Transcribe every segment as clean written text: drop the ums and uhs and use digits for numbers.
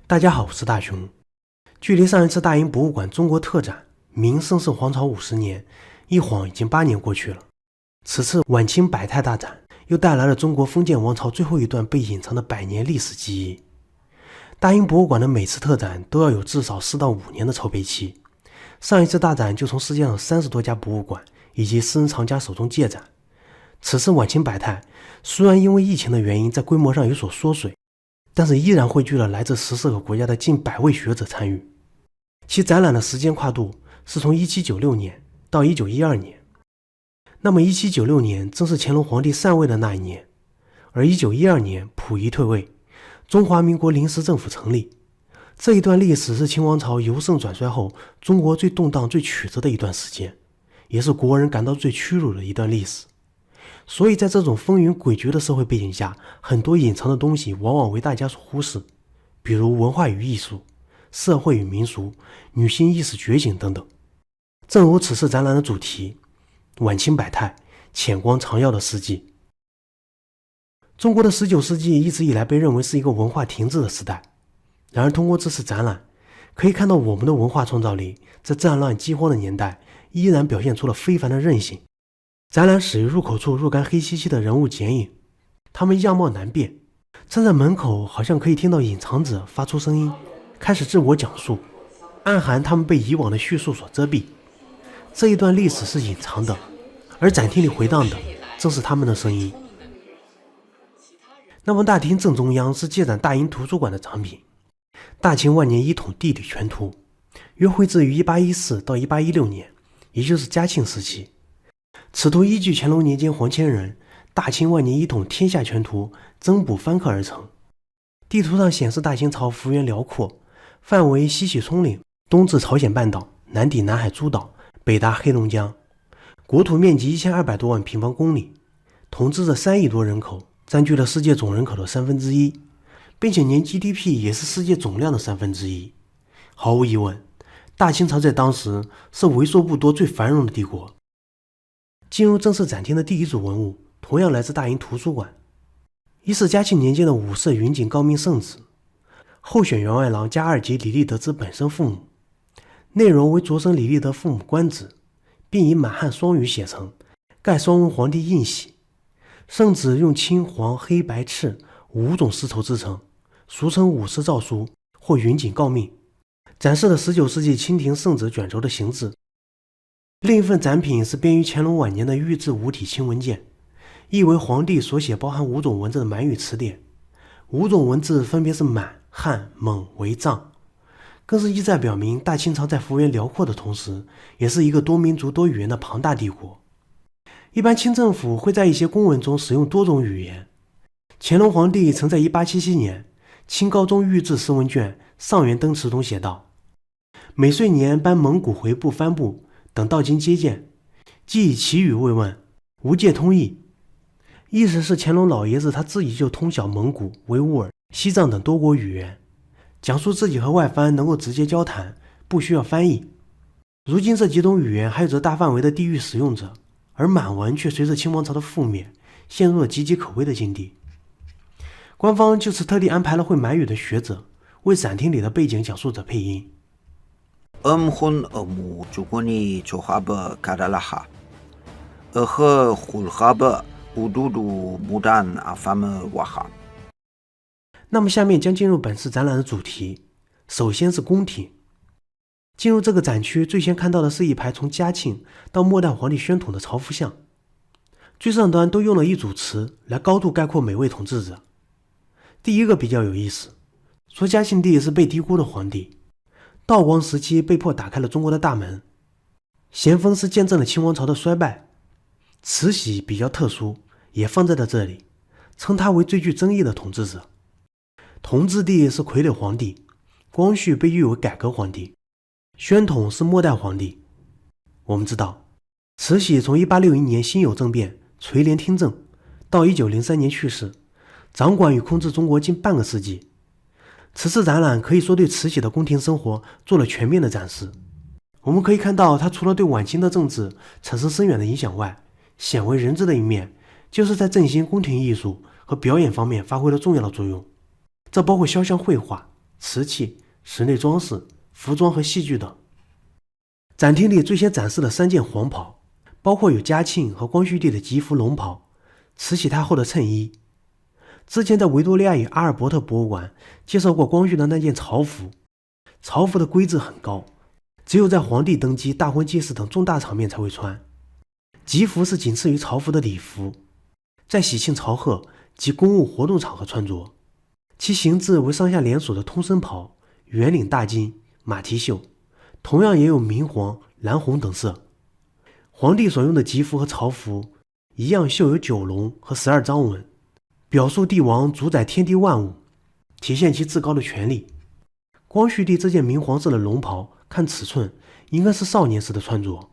大家好，我是大雄。距离上一次大英博物馆中国特展明盛世皇朝50年，一晃已经8年过去了。此次晚清百态大展又带来了中国封建王朝最后一段被隐藏的100年历史记忆。大英博物馆的每次特展都要有至少4到5年的筹备期，上一次大展就从世界上30多家博物馆以及私人藏家手中借展。此次晚清百态虽然因为疫情的原因在规模上有所缩水，但是依然汇聚了来自14个国家的近100位学者参与。其展览的时间跨度是从1796年到1912年。那么1796年正是乾隆皇帝禅位的那一年，而1912年溥仪退位，中华民国临时政府成立。这一段历史是清王朝由盛转衰后中国最动荡最曲折的一段时间，也是国人感到最屈辱的一段历史。所以在这种风云诡谲的社会背景下，很多隐藏的东西往往为大家所忽视，比如文化与艺术、社会与民俗、女性意识觉醒等等。正如此次展览的主题，晚清百态，浅光长耀的世纪。中国的19世纪一直以来被认为是一个文化停滞的时代，然而通过这次展览，可以看到我们的文化创造力在战乱饥荒的年代依然表现出了非凡的韧性。展览始于入口处若干黑漆漆的人物剪影，他们样貌难辨，站在门口好像可以听到隐藏者发出声音，开始自我讲述，暗含他们被以往的叙述所遮蔽。这一段历史是隐藏的，而展厅里回荡的正是他们的声音。那么大厅正中央是借展大英图书馆的藏品，大清万年一统地理全图，约绘制于1814到1816年，也就是嘉庆时期。此图依据乾隆年间黄千人大清万年一统天下全图增补翻刻而成。地图上显示大清朝幅员辽阔，范围西起葱岭，东至朝鲜半岛，南抵南海诸岛，北达黑龙江，国土面积1200多万平方公里，统治着3亿多人口，占据了世界总人口的1/3，并且年 GDP 也是世界总量的1/3。毫无疑问，大清朝在当时是为数不多最繁荣的帝国。进入正式展厅的第一组文物同样来自大英图书馆，一是嘉庆年间的5世云锦高明圣旨，候选员外郎加2级李立德之本生父母，内容为着生李立德父母官职，并以满汉双语写成，盖双文皇帝印玺。圣旨用青黄黑白赤5种丝绸制成，俗称5世诏书或云锦诰命，展示了19世纪清廷圣旨卷轴的形制。另一份展品是编于乾隆晚年的御制五体清文件，意为皇帝所写包含5种文字的满语词典。5种文字分别是满、汉、蒙、维、藏，更是意在表明大清朝在幅员辽阔的同时，也是一个多民族多语言的庞大帝国。一般清政府会在一些公文中使用多种语言。乾隆皇帝曾在1877年清高宗御制诗文卷上元登词中写道：每岁年颁蒙古回部藩部等到京接见，即以其语慰问，无借通译。意思是乾隆老爷子他自己就通晓蒙古、维吾尔、西藏等多国语言，讲述自己和外藩能够直接交谈，不需要翻译。如今这几种语言还有着大范围的地域使用者，而满文却随着清王朝的覆灭陷入了岌岌可危的境地。官方就是特地安排了会满语的学者为展厅里的背景讲述者配音。엄훈 어무 주군이 조합어 가랄라하 어허 훌하버 우두두 무단 아파머 와하。那么下面将进入本次展览的主题，首先是宫廷。进入这个展区，最先看到的是一排从嘉庆到末代皇帝宣统的朝服像，最上端都用了一组词来高度概括每位统治者。第一个比较有意思，说嘉庆帝是被低估的皇帝，道光时期被迫打开了中国的大门，咸丰是见证了清王朝的衰败。慈禧比较特殊，也放在了这里，称他为最具争议的统治者。同治帝是傀儡皇帝，光绪被誉为改革皇帝，宣统是末代皇帝。我们知道，慈禧从1861年辛酉政变垂帘听政，到1903年去世，掌管与控制中国近半个世纪。此次展览可以说对慈禧的宫廷生活做了全面的展示。我们可以看到，她除了对晚清的政治产生深远的影响外，鲜为人知的一面就是在振兴宫廷艺术和表演方面发挥了重要的作用。这包括肖像绘画、瓷器、室内装饰、服装和戏剧等。展厅里最先展示的3件黄袍，包括有嘉庆和光绪帝的吉服龙袍、慈禧太后的衬衣。之前在维多利亚与阿尔伯特博物馆介绍过光绪的那件朝服，朝服的规制很高，只有在皇帝登基、大婚祭祀等重大场面才会穿。吉服是仅次于朝服的礼服，在喜庆朝贺及公务活动场合穿着，其形制为上下连锁的通身袍，圆领大襟，马蹄袖，同样也有明黄、蓝红等色。皇帝所用的吉服和朝服一样，绣有9龙和12章纹，表述帝王主宰天地万物，体现其至高的权力。光绪帝这件明黄色的龙袍，看尺寸应该是少年时的穿着。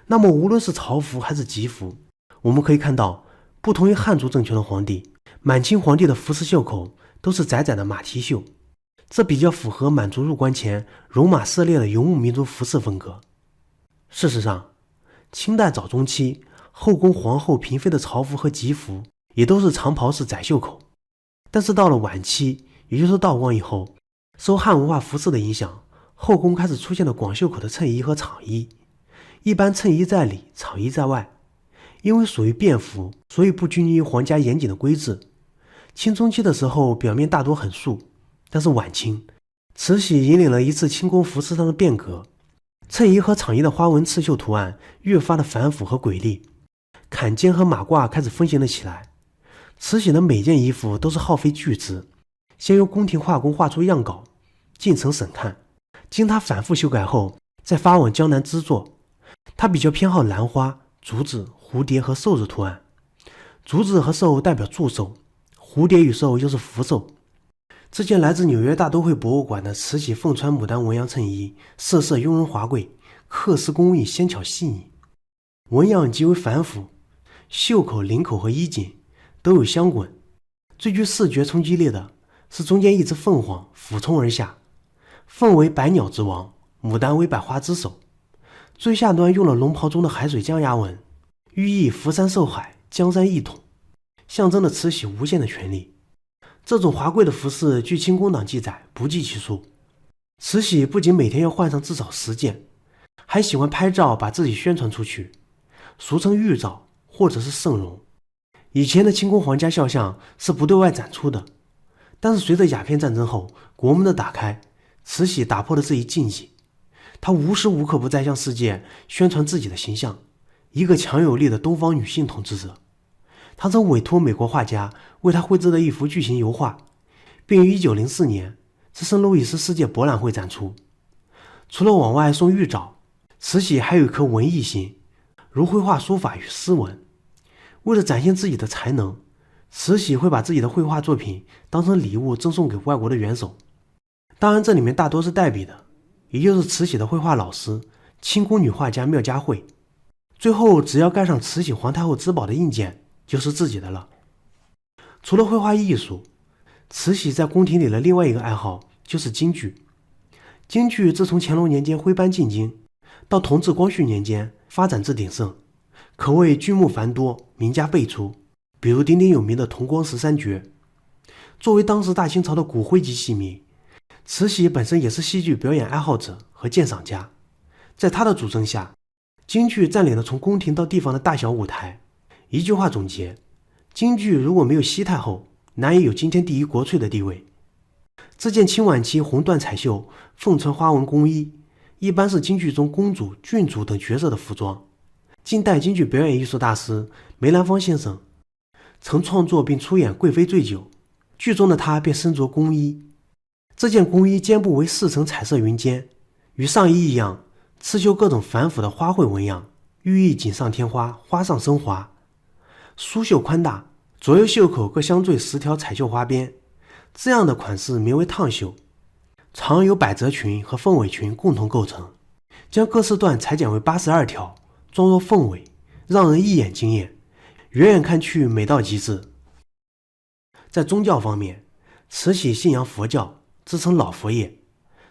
那么无论是朝服还是吉服，我们可以看到，不同于汉族政权的皇帝，满清皇帝的服饰袖口都是窄窄的马蹄袖，这比较符合满族入关前戎马涉猎的游牧民族服饰风格。事实上，清代早中期后宫皇后嫔妃的朝服和吉服也都是长袍式窄袖口，但是到了晚期，也就是道光以后，受汉文化服饰的影响，后宫开始出现了广袖口的衬衣和氅衣，一般衬衣在里，氅衣在外。因为属于便服，所以不拘泥于皇家严谨的规制。清中期的时候，表面大多很素，但是晚清，慈禧引领了一次清宫服饰上的变革，衬衣和氅衣的花纹刺绣图案越发的繁复和诡丽，坎肩和马褂开始风行了起来。慈禧的每件衣服都是耗费巨资，先由宫廷画工画出样稿，进呈审看，经他反复修改后，再发往江南织作。他比较偏好兰花、竹子、蝴蝶和兽子图案，竹子和兽代表祝寿，蝴蝶与兽又是福寿。这件来自纽约大都会博物馆的慈禧凤穿牡丹纹样衬衣，色雍容华贵，刻丝工艺纤巧细腻，纹样极为繁复，袖口、领口和衣襟都有镶滚。最具视觉冲击力的是中间一只凤凰俯冲而下，凤为百鸟之王，牡丹为百花之首，最下端用了龙袍中的海水江崖纹，寓意福山受海，江山一统，象征了慈禧无限的权力。这种华贵的服饰据清宫党记载不计其数。慈禧不仅每天要换上至少10件，还喜欢拍照把自己宣传出去，俗称玉照或者是圣容。以前的清宫皇家肖像是不对外展出的，但是随着鸦片战争后国门的打开，慈禧打破了这一禁忌，她无时无刻不在向世界宣传自己的形象，一个强有力的东方女性统治者。他曾委托美国画家为他绘制的一幅巨型油画，并于1904年在圣路易斯世界博览会展出。除了往外送玉照，慈禧还有一颗文艺心，如绘画书法与诗文。为了展现自己的才能，慈禧会把自己的绘画作品当成礼物赠送给外国的元首。当然这里面大多是代笔的，也就是慈禧的绘画老师清宫女画家妙佳慧。最后只要盖上慈禧皇太后之宝的印鉴就是自己的了。除了绘画艺术，慈禧在宫廷里的另外一个爱好就是京剧。京剧自从乾隆年间徽班进京，到同治、光绪年间发展至鼎盛，可谓剧目繁多，名家辈出。比如鼎鼎有名的同光13绝。作为当时大清朝的骨灰级戏迷，慈禧本身也是戏剧表演爱好者和鉴赏家。在她的主政下，京剧占领了从宫廷到地方的大小舞台。一句话总结，京剧如果没有西太后，难以有今天第一国粹的地位。这件清晚期红缎彩绣凤穿花纹宫衣，一般是京剧中公主、郡主等角色的服装。近代京剧表演艺术大师梅兰芳先生曾创作并出演《贵妃醉酒》，剧中的他便身着宫衣。这件宫衣肩部为4层彩色云肩，与上衣一样刺绣各种繁复的花卉纹样，寓意锦上添花，花上生华。梳袖宽大，左右袖口各相缀10条彩绣花边，这样的款式名为烫袖。常由百褶裙和凤尾裙共同构成，将各式段裁剪为82条，装若凤尾，让人一眼惊艳，远远看去美到极致。在宗教方面，慈禧信仰佛教，自称老佛爷。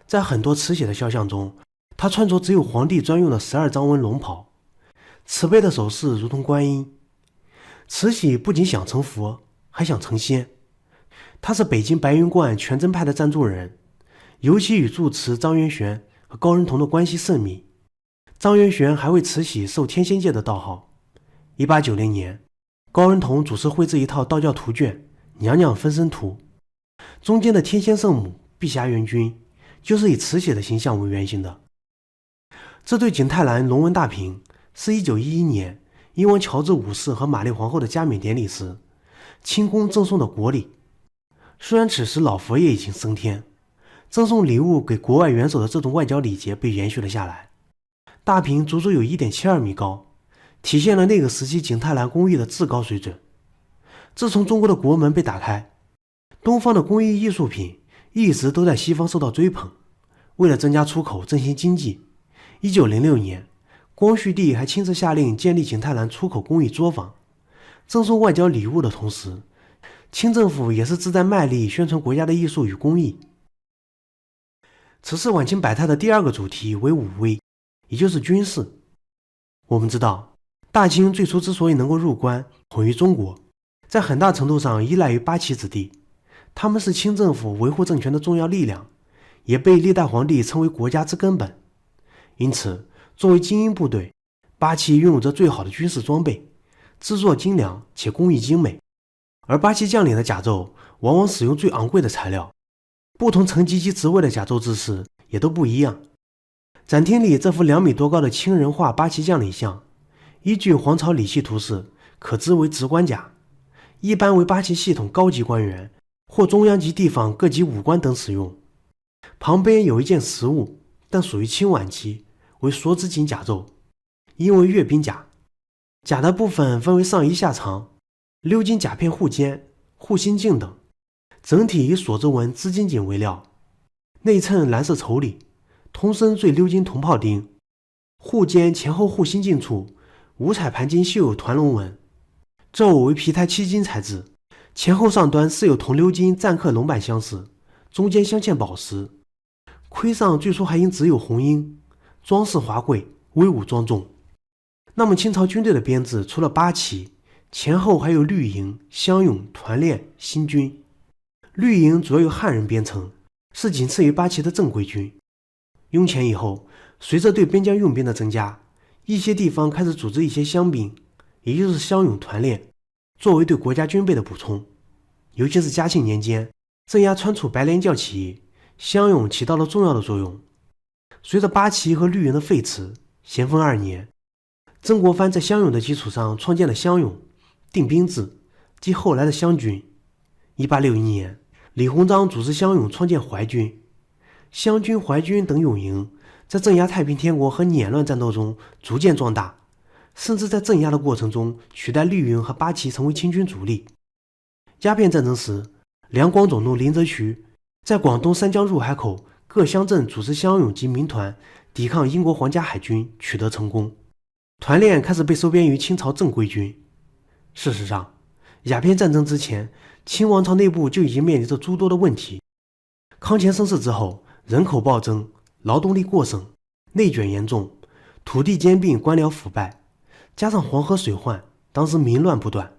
在很多慈禧的肖像中，她穿着只有皇帝专用的12章纹龙袍，慈悲的手势如同观音。慈禧不仅想成佛，还想成仙。他是北京白云观全真派的赞助人，尤其与住持张元玄和高人同的关系甚密。张元玄还为慈禧授天仙界的道号。1890年，高人同主持绘制一套道教图卷《娘娘分身图》，中间的天仙圣母、碧霞元君就是以慈禧的形象为原型的。这对景泰蓝龙纹大瓶是1911年英王乔治五世和玛丽皇后的加冕典礼时清宫赠送的国礼。虽然此时老佛爷已经升天，赠送礼物给国外元首的这种外交礼节被延续了下来。大瓶足足有 1.72 米高，体现了那个时期景泰蓝工艺的至高水准。自从中国的国门被打开，东方的工艺艺术品一直都在西方受到追捧。为了增加出口振兴经济，1906年光绪帝还亲自下令建立景泰蓝出口工艺作坊。赠送外交礼物的同时，清政府也是志在卖力宣传国家的艺术与工艺。此次晚清百态的第二个主题为武威，也就是军事。我们知道，大清最初之所以能够入关统一中国，在很大程度上依赖于八旗子弟，他们是清政府维护政权的重要力量，也被历代皇帝称为国家之根本。因此，作为精英部队，八旗拥有着最好的军事装备，制作精良且工艺精美。而八旗将领的甲胄往往使用最昂贵的材料，不同层级及职位的甲胄制式也都不一样。展厅里这幅2米多高的清人画八旗将领像，依据皇朝礼器图示可知为直官甲，一般为八旗系统高级官员或中央及地方各级武官等使用。旁边有一件实物，但属于清晚期，为锁子锦甲胄，因为阅兵甲。甲的部分分为上衣下长、鎏金甲片护肩、护心镜等，整体以锁子纹织金锦为料，内衬蓝色绸里，通身缀鎏金铜炮钉，护肩前后护心镜处五彩盘金绣有团龙纹，胄为皮胎漆金材质，前后上端饰有铜鎏金錾刻龙板相似，中间镶嵌宝石，盔上最初还应只有红缨，装饰华贵，威武庄重。那么清朝军队的编制除了八旗，前后还有绿营、乡勇、团练、新军。绿营主要由汉人编成，是仅次于八旗的正规军。雍乾以后，随着对边疆用兵的增加，一些地方开始组织一些乡兵，也就是乡勇团练，作为对国家军备的补充。尤其是嘉庆年间镇压川楚白莲教起义，乡勇起到了重要的作用。随着八旗和绿营的废弛，咸丰2年，曾国藩在乡勇的基础上创建了乡勇、定兵制，即后来的湘军。1861年，李鸿章组织乡勇创建淮军。湘军、淮军等勇营在镇压太平天国和捻乱战斗中逐渐壮大，甚至在镇压的过程中取代绿营和八旗成为清军主力。鸦片战争时，两广总督林则徐在广东三江入海口各乡镇组织乡勇及民团，抵抗英国皇家海军，取得成功。团练开始被收编于清朝正规军。事实上，鸦片战争之前，清王朝内部就已经面临着诸多的问题。康乾盛世之后，人口暴增，劳动力过剩，内卷严重，土地兼并，官僚腐败，加上黄河水患，当时民乱不断。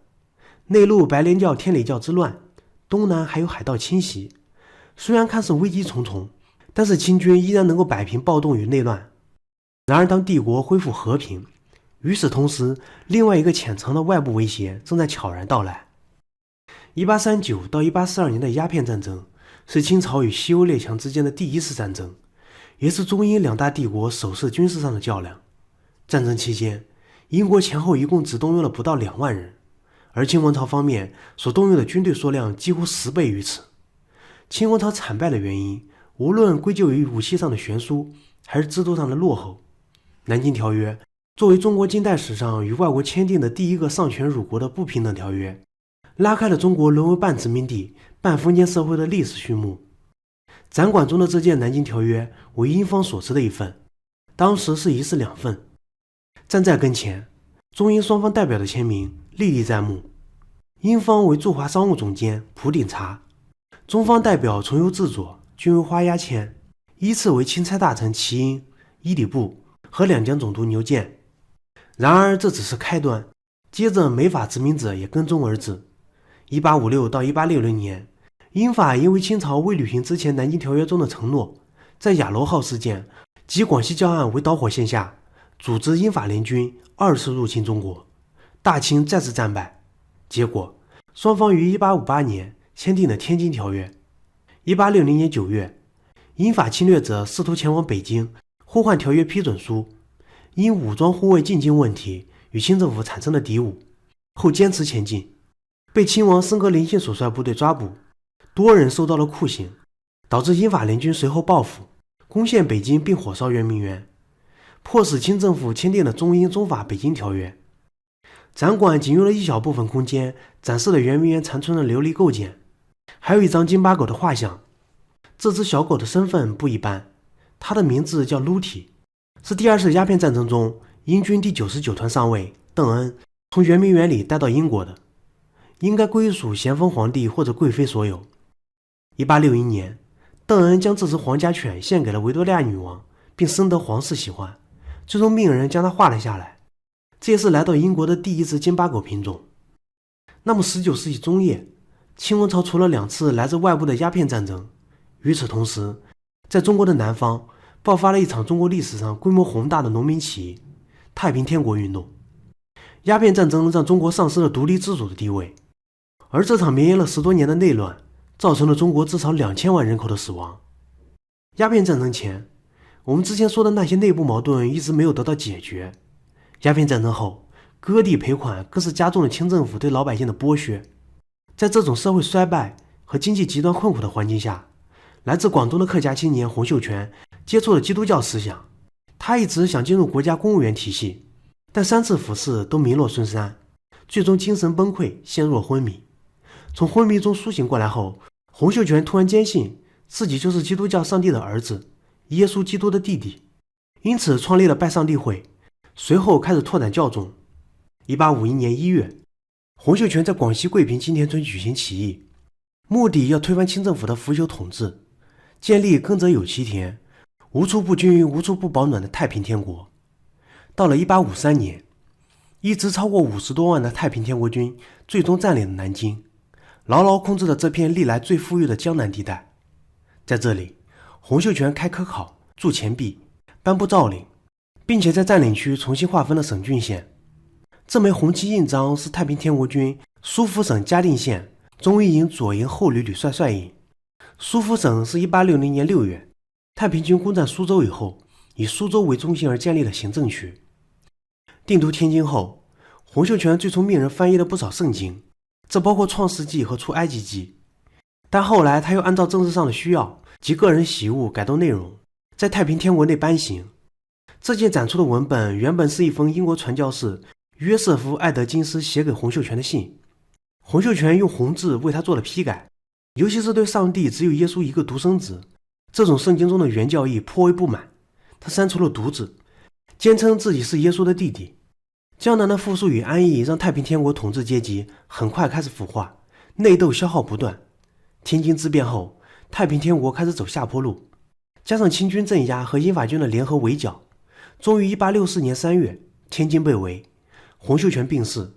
内陆白莲教、天理教之乱，东南还有海盗侵袭。虽然看似危机重重，但是清军依然能够摆平暴动与内乱。然而当帝国恢复和平，与此同时，另外一个潜藏的外部威胁正在悄然到来。1839到1842年的鸦片战争是清朝与西欧列强之间的第一次战争，也是中英两大帝国首次军事上的较量。战争期间，英国前后一共只动用了不到2万人，而清王朝方面所动用的军队数量几乎10倍于此。清王朝惨败的原因，无论归咎于武器上的悬殊，还是制度上的落后。南京条约作为中国近代史上与外国签订的第一个丧权辱国的不平等条约，拉开了中国沦为半殖民地半封建社会的历史序幕。展馆中的这件南京条约为英方所持的一份，当时是一式2份。站在跟前，中英双方代表的签名历历在目。英方为驻华商务总监蒲鼎察，中方代表从右至左均为花押签，依次为钦差大臣齐英、伊里布和两江总督牛建。然而这只是开端，接着美法殖民者也跟踪而至。1856到1860年，英法因为清朝未履行之前南京条约中的承诺，在雅罗号事件及广西教案为导火线下，组织英法联军2次入侵中国，大清再次战败。结果双方于1858年签订了天津条约。1860年9月，英法侵略者试图前往北京呼唤条约批准书，因武装护卫进京问题与清政府产生了敌伍，后坚持前进，被亲王升格林信所率部队抓捕，多人受到了酷刑，导致英法联军随后报复，攻陷北京并火烧圆明园，迫使清政府签订了中英中法北京条约。展馆仅用了一小部分空间展示了圆明园残存的琉璃构件，还有一张金巴狗的画像。这只小狗的身份不一般，它的名字叫撸体，是第2次鸦片战争中英军第99团上尉邓恩从圆明园里带到英国的，应该归属咸丰皇帝或者贵妃所有。1861年，邓恩将这只皇家犬献给了维多利亚女王，并深得皇室喜欢，最终命人将它画了下来。这也是来到英国的第一只金巴狗品种。那么19世纪中叶，清王朝除了2次来自外部的鸦片战争，与此同时，在中国的南方爆发了一场中国历史上规模宏大的农民起义——太平天国运动。鸦片战争让中国丧失了独立自主的地位，而这场绵延了10多年的内乱，造成了中国至少2000万人口的死亡。鸦片战争前，我们之前说的那些内部矛盾一直没有得到解决。鸦片战争后，割地赔款更是加重了清政府对老百姓的剥削。在这种社会衰败和经济极端困苦的环境下，来自广东的客家青年洪秀全接触了基督教思想。他一直想进入国家公务员体系，但3次复试都名落孙山，最终精神崩溃，陷入了昏迷。从昏迷中苏醒过来后，洪秀全突然坚信自己就是基督教上帝的儿子，耶稣基督的弟弟，因此创立了拜上帝会，随后开始拓展教众。1851年1月，洪秀全在广西桂平金田村举行起义，目的要推翻清政府的腐朽统治，建立耕者有其田，无处不均无处不保暖的太平天国。到了1853年，一支超过50多万的太平天国军最终占领了南京，牢牢控制了这片历来最富裕的江南地带。在这里，洪秀全开科考，铸钱币，颁布诏令，并且在占领区重新划分了省郡县。这枚红旗印章是太平天国军苏福省嘉定县中一营左营后旅旅帅帅印。苏福省是1860年6月太平军攻占苏州以后，以苏州为中心而建立了行政区。定都天津后，洪秀全最初命人翻译了不少圣经，这包括创世纪和出埃及记，但后来他又按照政治上的需要及个人喜恶改动内容，在太平天国内颁行。这件展出的文本原本是一封英国传教士约瑟夫·艾德金斯写给洪秀全的信，洪秀全用红字为他做了批改，尤其是对上帝只有耶稣一个独生子这种圣经中的原教义颇为不满，他删除了独字，坚称自己是耶稣的弟弟。江南的富庶与安逸让太平天国统治阶级很快开始腐化，内斗消耗不断。天津之变后，太平天国开始走下坡路，加上清军镇压和英法军的联合围剿，终于1864年3月，天津被围，洪秀全病逝。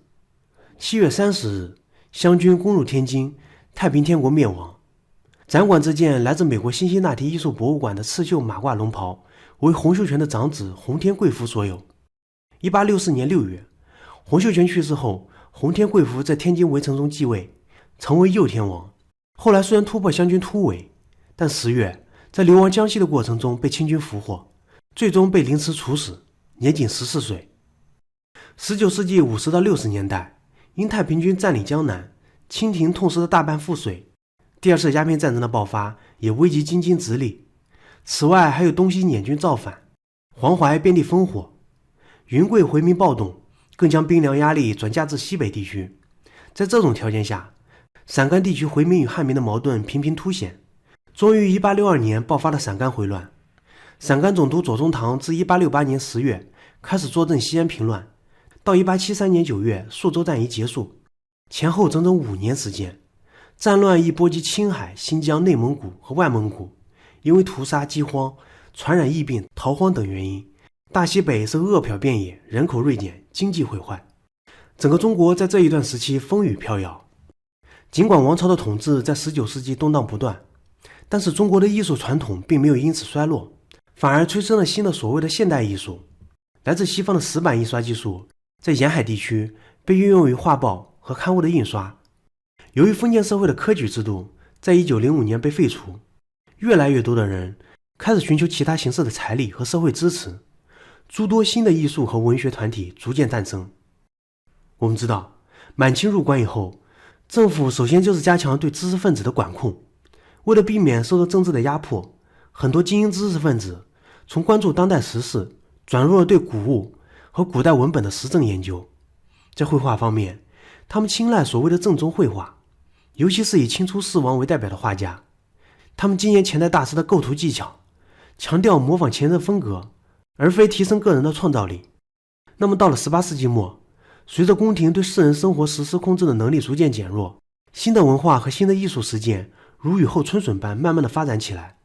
7月30日，湘军攻入天津，太平天国灭亡。展馆这件来自美国辛辛那提艺术博物馆的刺绣马褂龙袍，为洪秀全的长子洪天贵福所有。1864年6月，洪秀全去世后，洪天贵福在天津围城中继位，成为右天王。后来虽然突破湘军突围，但10月在流亡江西的过程中被清军俘获，最终被凌迟处死，年仅14岁。19世纪50到60年代，因太平军占领江南，清廷痛失了大半赋税，第2次鸦片战争的爆发也危及京津直隶。此外还有东西捻军造反，黄淮遍地烽火，云贵回民暴动更将兵粮压力转嫁至西北地区。在这种条件下，陕甘地区回民与汉民的矛盾频频凸显，终于1862年爆发了陕甘回乱。陕甘总督左宗棠自1868年10月开始坐镇西安平乱，到1873年9月肃州战役结束，前后整整5年时间。战乱亦波及青海、新疆、内蒙古和外蒙古，因为屠杀、饥荒、传染疫病、逃荒等原因，大西北是饿殍遍野，人口锐减，经济毁坏。整个中国在这一段时期风雨飘摇。尽管王朝的统治在19世纪动荡不断，但是中国的艺术传统并没有因此衰落，反而催生了新的所谓的现代艺术。来自西方的石板印刷技术在沿海地区被运用于画报和刊物的印刷。由于封建社会的科举制度在1905年被废除，越来越多的人开始寻求其他形式的财力和社会支持，诸多新的艺术和文学团体逐渐诞生。我们知道，满清入关以后，政府首先就是加强对知识分子的管控。为了避免受到政治的压迫，很多精英知识分子从关注当代时事转入了对古物和古代文本的实证研究。在绘画方面，他们青睐所谓的正宗绘画，尤其是以清初四王为代表的画家。他们精研前代大师的构图技巧，强调模仿前人风格，而非提升个人的创造力。那么到了18世纪末，随着宫廷对世人生活实施控制的能力逐渐减弱，新的文化和新的艺术实践如雨后春笋般慢慢的发展起来。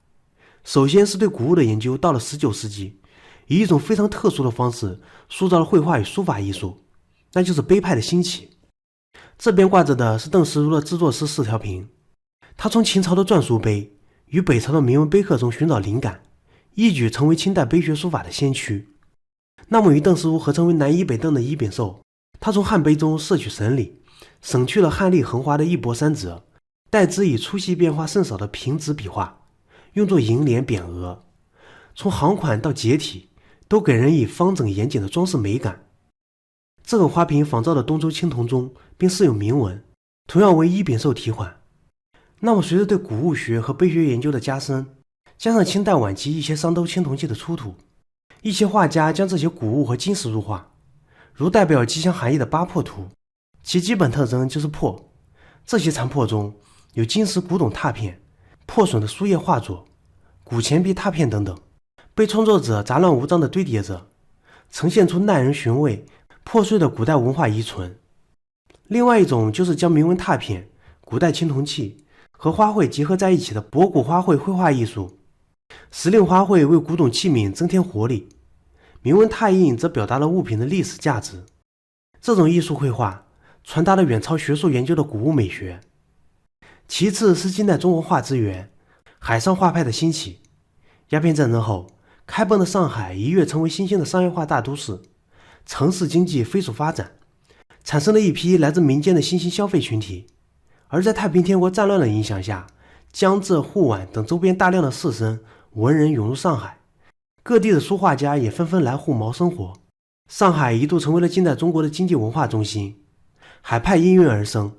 首先是对古物的研究，到了19世纪，以一种非常特殊的方式塑造了绘画与书法艺术，那就是碑派的兴起。这边挂着的是邓石如的制作师4条屏，他从秦朝的篆书碑与北朝的铭文碑刻中寻找灵感，一举成为清代碑学书法的先驱。那么与邓石如合称为南夷北邓的夷秉寿，他从汉碑中摄取神理，省去了汉隶横华的一帛三折，代之以粗细变化甚少的平直笔画，用作楹联匾额，从行款到结体都给人以方整严谨的装饰美感。这个花瓶仿照了东周青铜钟，并饰有铭文，同样为夷秉寿题款。那么随着对古物学和碑学研究的加深，加上清代晚期一些商周青铜器的出土，一些画家将这些古物和金石入画，如代表吉祥含义的八破图，其基本特征就是破。这些残破中有金石古董拓片、破损的书页画作、古钱币拓片等等，被创作者杂乱无章地堆叠着，呈现出耐人寻味、破碎的古代文化遗存。另外一种就是将铭文拓片、古代青铜器和花卉结合在一起的博古花卉绘画艺术，时令花卉为古董器皿增添活力，铭文拓印则表达了物品的历史价值。这种艺术绘画传达了远超学术研究的古物美学。其次是近代中国画之源海上画派的兴起。鸦片战争后，开崩的上海一跃成为新兴的商业化大都市，城市经济飞速发展，产生了一批来自民间的新兴消费群体。而在太平天国战乱的影响下，江浙沪皖等周边大量的士绅文人涌入上海，各地的书画家也纷纷来沪谋生活。上海一度成为了近代中国的经济文化中心，海派应运而生。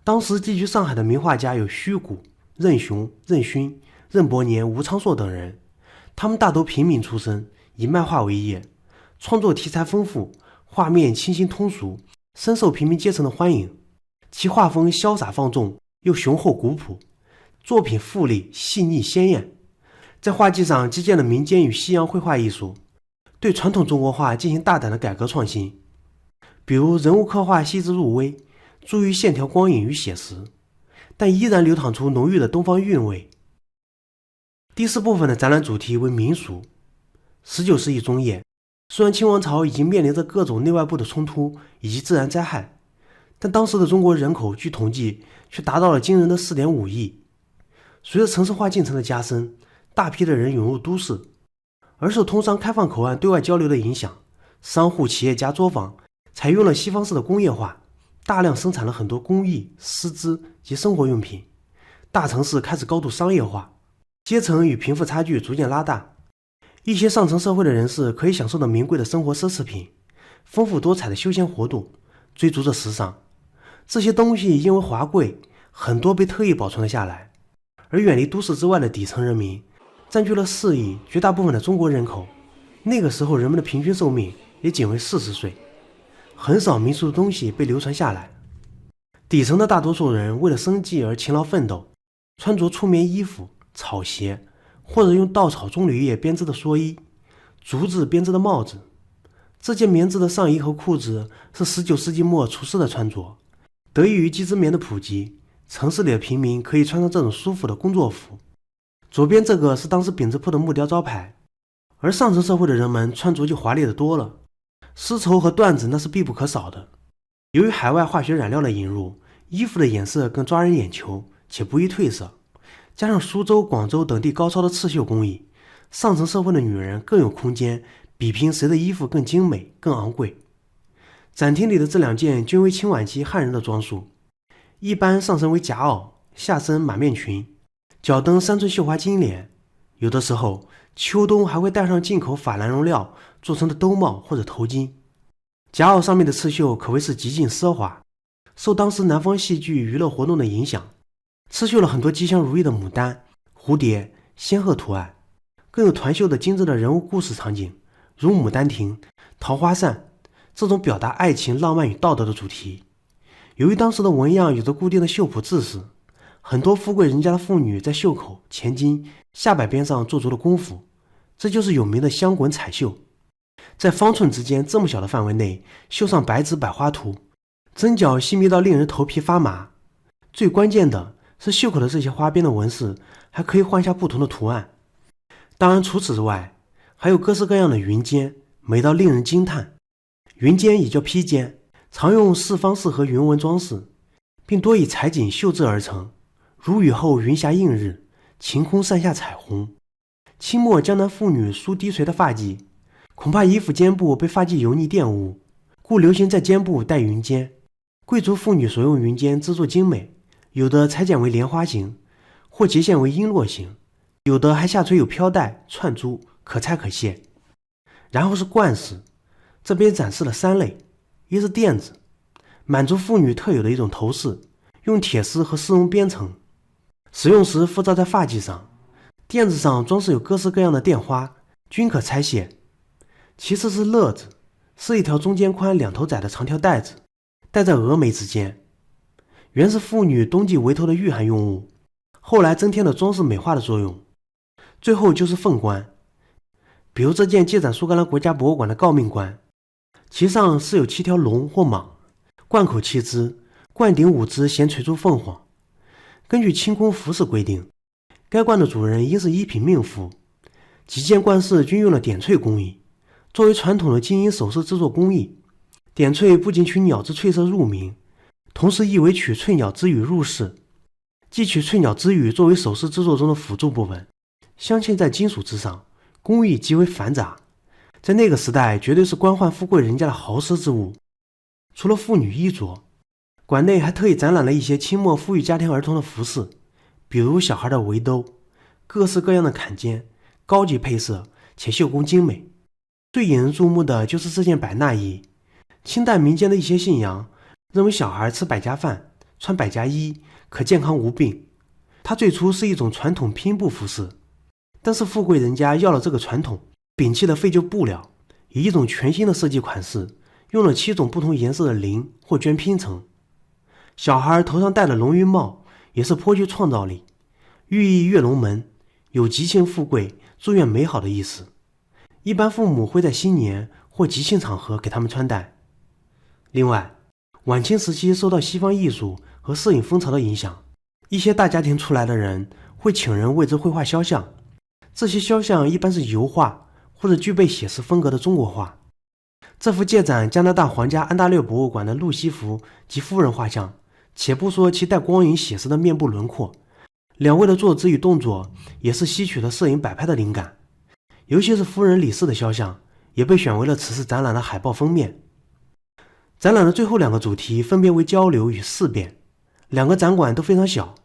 当时寄居上海的名画家有虚谷、任熊、任勋、任伯年、吴昌硕等人，他们大都平民出身，以卖画为业，创作题材丰富，画面清新通俗，深受平民阶层的欢迎。其画风潇洒放纵，又雄厚古朴，作品富丽细腻鲜艳，在画技上借鉴了民间与西洋绘画艺术，对传统中国画进行大胆的改革创新。比如人物刻画细致入微，注意线条光影与写实，但依然流淌出浓郁的东方韵味。第4部分的展览主题为民俗。19世纪中叶，虽然清王朝已经面临着各种内外部的冲突以及自然灾害，但当时的中国人口据统计却达到了惊人的 4.5 亿。随着城市化进程的加深，大批的人涌入都市，而受通商开放口岸对外交流的影响，商户企业家作坊采用了西方式的工业化，大量生产了很多工艺、丝织及生活用品。大城市开始高度商业化，阶层与贫富差距逐渐拉大。一些上层社会的人士可以享受到名贵的生活奢侈品、丰富多彩的休闲活动，追逐着时尚。这些东西因为华贵，很多被特意保存了下来。而远离都市之外的底层人民占据了4亿绝大部分的中国人口，那个时候人们的平均寿命也仅为40岁，很少民俗的东西被流传下来。底层的大多数人为了生计而勤劳奋斗，穿着粗棉衣服、草鞋，或者用稻草、棕榈叶编织的蓑衣、竹子编织的帽子。这件棉质的上衣和裤子是19世纪末厨师的穿着。得益于机织棉的普及，城市里的平民可以穿上这种舒服的工作服。左边这个是当时饼子铺的木雕招牌，而上层社会的人们穿着就华丽的多了，丝绸和缎子那是必不可少的。由于海外化学染料的引入，衣服的颜色更抓人眼球，且不易褪色。加上苏州、广州等地高超的刺绣工艺，上层社会的女人更有空间比拼谁的衣服更精美、更昂贵。展厅里的这2件均为清晚期汉人的装束，一般上身为夹袄，下身马面裙，脚蹬3寸绣花金莲，有的时候秋冬还会戴上进口法兰绒料做成的兜帽或者头巾。夹袄上面的刺绣可谓是极尽奢华，受当时南方戏剧娱乐活动的影响，刺绣了很多吉祥如意的牡丹、蝴蝶、仙鹤图案，更有团绣的精致的人物故事场景，如牡丹亭、桃花扇这种表达爱情、浪漫与道德的主题。由于当时的纹样有着固定的绣谱制式，很多富贵人家的妇女在袖口、前襟、下摆边上做足了功夫，这就是有名的香滚彩绣。在方寸之间这么小的范围内绣上白纸百花图，针脚细密到令人头皮发麻。最关键的是袖口的这些花边的纹饰还可以换下不同的图案。当然除此之外，还有各式各样的云肩，美到令人惊叹。云肩也叫披肩，常用四方四合云纹装饰，并多以彩锦绣制而成，如雨后云霞映日，晴空散下彩虹。清末江南妇女梳低垂的发髻，恐怕衣服肩部被发髻油腻玷污，故流行在肩部戴云肩。贵族妇女所用云肩制作精美，有的裁剪为莲花形，或结线为璎珞形，有的还下垂有飘带、串珠，可拆可卸。然后是冠饰，这边展示了3类，一是垫子，满族妇女特有的一种头饰，用铁丝和丝绒编成，使用时附扎在发髻上，垫子上装饰有各式各样的钿花，均可拆卸。其次是勒子，是一条中间宽2头窄的长条带子，戴在峨眉之间，原是妇女冬季围头的御寒用物，后来增添了装饰美化的作用。最后就是凤冠，比如这件借展苏格兰国家博物馆的诰命冠，其上是有7条龙或蟒，冠口7只，冠顶5只衔垂珠凤凰。根据清宫服饰规定，该冠的主人应是1品命妇。几件冠饰均用了点翠工艺，作为传统的金银首饰制作工艺，点翠不仅取鸟之翠色入名，同时亦为取翠鸟之羽入饰，既取翠鸟之羽作为首饰制作中的辅助部分，镶嵌在金属之上，工艺极为繁杂，在那个时代绝对是官宦富贵人家的豪奢之物。除了妇女衣着，馆内还特意展览了一些清末富裕家庭儿童的服饰，比如小孩的围兜，各式各样的坎肩，高级配色且绣工精美。最引人注目的就是这件百纳衣。清代民间的一些信仰认为小孩吃百家饭、穿百家衣可健康无病，它最初是一种传统拼布服饰，但是富贵人家要了这个传统，摒弃了废旧布料，以一种全新的设计款式，用了7种不同颜色的绫或绢拼成。小孩头上戴的龙云帽也是颇具创造力，寓意跃龙门，有吉庆富贵、祝愿美好的意思。一般父母会在新年或吉庆场合给他们穿戴。另外，晚清时期受到西方艺术和摄影风潮的影响，一些大家庭出来的人会请人为之绘画肖像，这些肖像一般是油画或者具备写实风格的中国画。这幅借展加拿大皇家安大略博物馆的路西弗及夫人画像，且不说其带光影写实的面部轮廓，2位的坐姿与动作也是吸取了摄影摆拍的灵感。尤其是夫人李氏的肖像也被选为了此次展览的海报封面。展览的最后2个主题分别为交流与事变，2个展馆都非常小。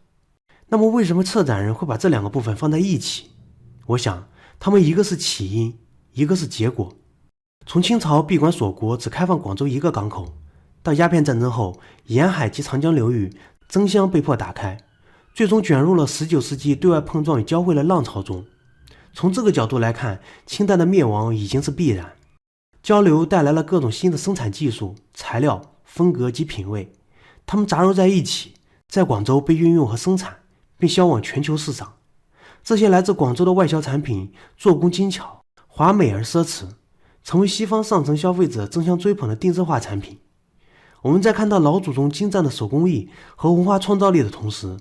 那么为什么策展人会把这2个部分放在一起？我想他们一个是起因，一个是结果。从清朝闭关锁国，只开放广州1个港口，到鸦片战争后，沿海及长江流域争相被迫打开，最终卷入了19世纪对外碰撞与交汇的浪潮中。从这个角度来看，清代的灭亡已经是必然。交流带来了各种新的生产技术、材料、风格及品味，它们杂糅在一起，在广州被运用和生产，并销往全球市场。这些来自广州的外销产品做工精巧、华美而奢侈，成为西方上层消费者争相追捧的定制化产品。我们在看到老祖宗精湛的手工艺和文化创造力的同时，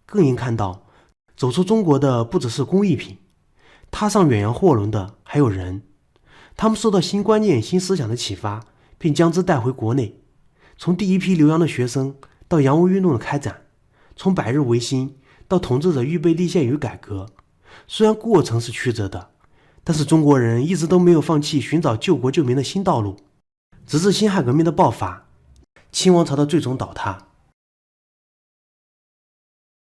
更应看到走出中国的不只是工艺品，踏上远洋货轮的还有人。他们受到新观念、新思想的启发，并将之带回国内。从第一批留洋的学生到洋务运动的开展，从百日维新到统治者预备立宪与改革，虽然过程是曲折的，但是中国人一直都没有放弃寻找救国救民的新道路。直至辛亥革命的爆发，清王朝的最终倒塌，